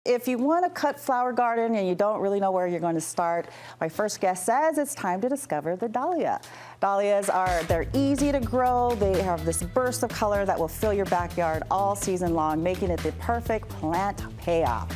If you want a cut flower garden and you don't really know where you're going to start, my first guest says it's time to discover the dahlia. Dahlias they're easy to grow. They have this burst of color that will fill your backyard all season long, making it the perfect plant payoff.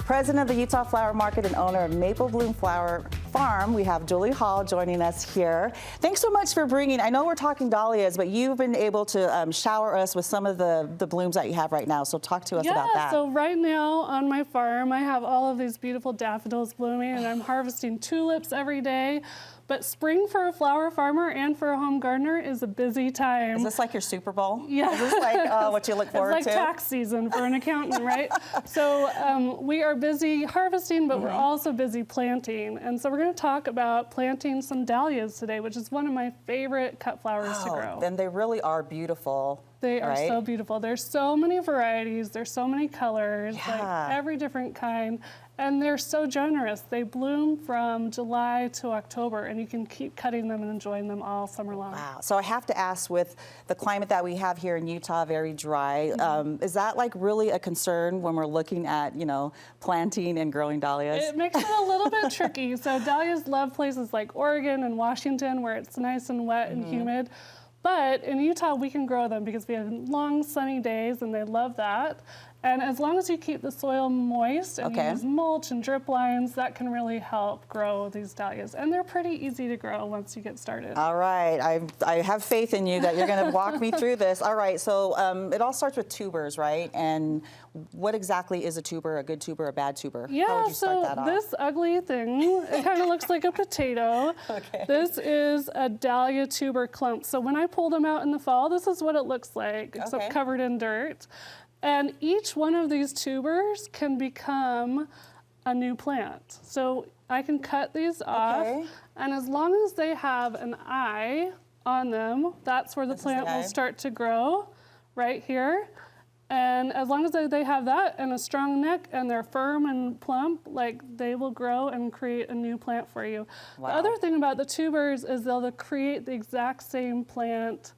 President of the Utah Flower Market and owner of Maple Bloom Flower Farm, we have Julie Hall joining us here. Thanks so much for bringing, I know we're talking dahlias, but you've been able to shower us with some of the blooms that you have right now, so talk to us about that. So right now on my farm, I have all of these beautiful daffodils blooming, and I'm harvesting tulips every day. But spring for a flower farmer and for a home gardener is a busy time. Is this like your Super Bowl? Yeah. Is this like what you look forward to? It's like tax season for an accountant, right? So we are busy harvesting, but we're also busy planting. And so we're going to talk about planting some dahlias today, which is one of my favorite cut flowers to grow. And they really are beautiful. They are so beautiful. There's so many varieties. There's so many colors, like every different kind. And they're so generous. They bloom from July to October, and you can keep cutting them and enjoying them all summer long. Wow. So I have to ask, with the climate that we have here in Utah, very dry, is that like really a concern when we're looking at, you know, planting and growing dahlias? It makes it a little bit tricky. So dahlias love places like Oregon and Washington where it's nice and wet and humid. But in Utah, we can grow them because we have long, sunny days, and they love that. And as long as you keep the soil moist and use mulch and drip lines, that can really help grow these dahlias. And they're pretty easy to grow once you get started. All right. I have faith in you that you're going to walk me through this. All right. So it all starts with tubers, right? And what exactly is a tuber, a good tuber, a bad tuber? Yeah, How would you start that off? This ugly thing, it kind of looks like a potato. This is a dahlia tuber clump. So when I pull them out in the fall, this is what it looks like, except covered in dirt. And each one of these tubers can become a new plant. So I can cut these off, and as long as they have an eye on them, that's where the plant will start to grow, right here. And as long as they have that and a strong neck and they're firm and plump, like they will grow and create a new plant for you. The other thing about the tubers is they'll create the exact same plant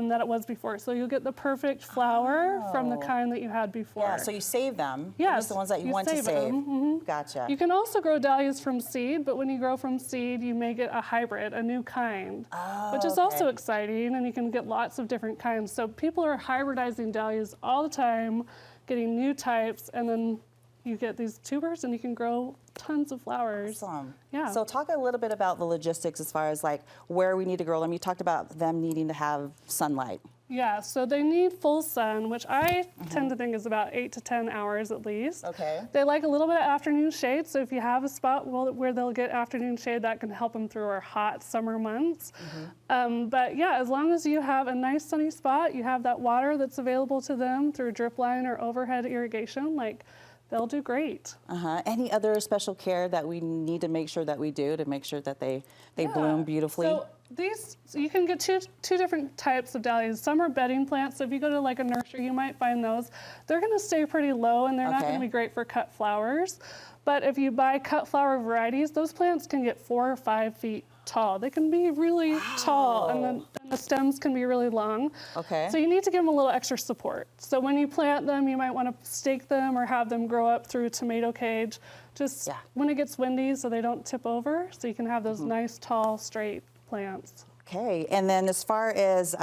that it was before. So you'll get the perfect flower from the kind that you had before. Yeah, so you save them. Yes. The ones that you want to save. Gotcha. You can also grow dahlias from seed, but when you grow from seed, you may get a hybrid, a new kind, which is also exciting, and you can get lots of different kinds. So people are hybridizing dahlias all the time, getting new types, and then you get these tubers and you can grow tons of flowers. Awesome. Yeah. So talk a little bit about the logistics as far as like where we need to grow them. You talked about them needing to have sunlight. Yeah, so they need full sun, which I tend to think is about 8 to 10 hours at least. They like a little bit of afternoon shade, so if you have a spot where they'll get afternoon shade, that can help them through our hot summer months. But yeah, as long as you have a nice sunny spot, you have that water that's available to them through drip line or overhead irrigation, like they'll do great. Any other special care that we need to make sure that we do to make sure that they bloom beautifully? So you can get two different types of dahlias. Some are bedding plants, so if you go to like a nursery, you might find those. They're gonna stay pretty low and they're not gonna be great for cut flowers. But if you buy cut flower varieties, those plants can get 4 or 5 feet tall. They can be really tall, and the stems can be really long. So you need to give them a little extra support. So when you plant them, you might want to stake them or have them grow up through a tomato cage, just when it gets windy so they don't tip over, so you can have those nice, tall, straight plants. Okay, and then as far as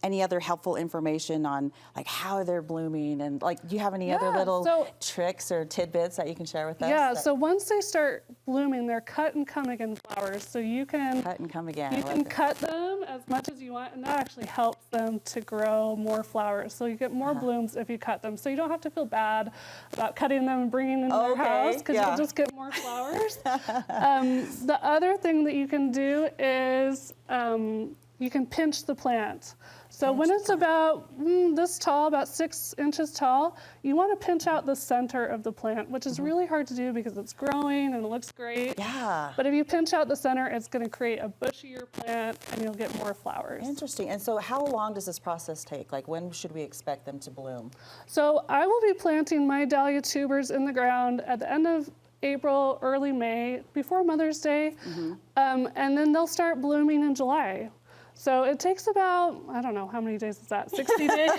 any other helpful information on like how they're blooming, and like do you have any other little tricks or tidbits that you can share with us? Yeah, so once they start blooming, they're cut and come again flowers. So you can cut and come again. You can cut them as much as you want, and that actually helps them to grow more flowers. So you get more blooms if you cut them. So you don't have to feel bad about cutting them and bringing them into your house, because you'll just get more flowers. The other thing that you can do is you can pinch the plant. So when it's about this tall, about 6 inches tall, you want to pinch out the center of the plant, which is really hard to do because it's growing and it looks great. But if you pinch out the center, it's going to create a bushier plant and you'll get more flowers. Interesting. And so how long does this process take? Like when should we expect them to bloom? So I will be planting my dahlia tubers in the ground at the end of April, early May, before Mother's Day, and then they'll start blooming in July. So it takes about, I don't know, how many days is that? 60 days?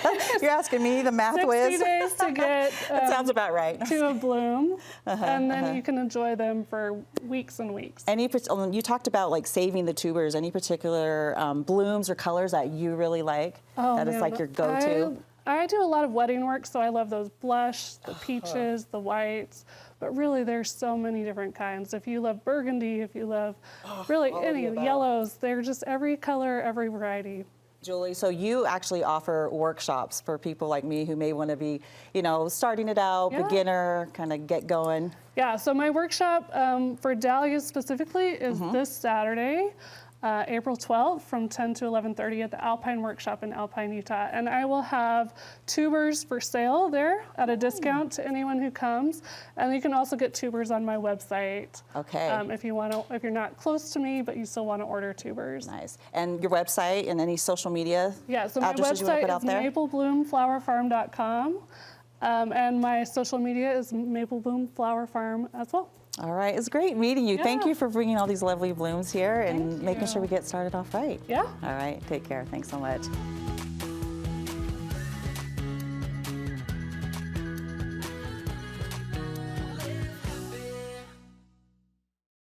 You're asking me, the math 60 whiz? days to get That sounds about right. to a bloom, and then you can enjoy them for weeks and weeks. You talked about like saving the tubers. Any particular blooms or colors that you really like? That is like your go-to? I do a lot of wedding work, so I love those blush, the peaches, the whites, but really there's so many different kinds. If you love burgundy, if you love really any yellows, they're just every color, every variety. Julie, so you actually offer workshops for people like me who may want to be, starting it out, beginner, kind of get going. Yeah, so my workshop for Dahlias specifically is this Saturday. April 12th from 10 to 11:30 at the Alpine Workshop in Alpine, Utah. And I will have tubers for sale there at a discount to anyone who comes. And you can also get tubers on my website. Okay. If you're not close to me, but you still want to order tubers. Nice. And your website and any social media so my addresses you want to put website out is there? maplebloomflowerfarm.com. And my social media is Maple Bloom Flower Farm as well. All right, it's great meeting you. Yeah. Thank you for bringing all these lovely blooms here and Thank making you. sure we get started off right. Yeah. All right, take care. Thanks so much.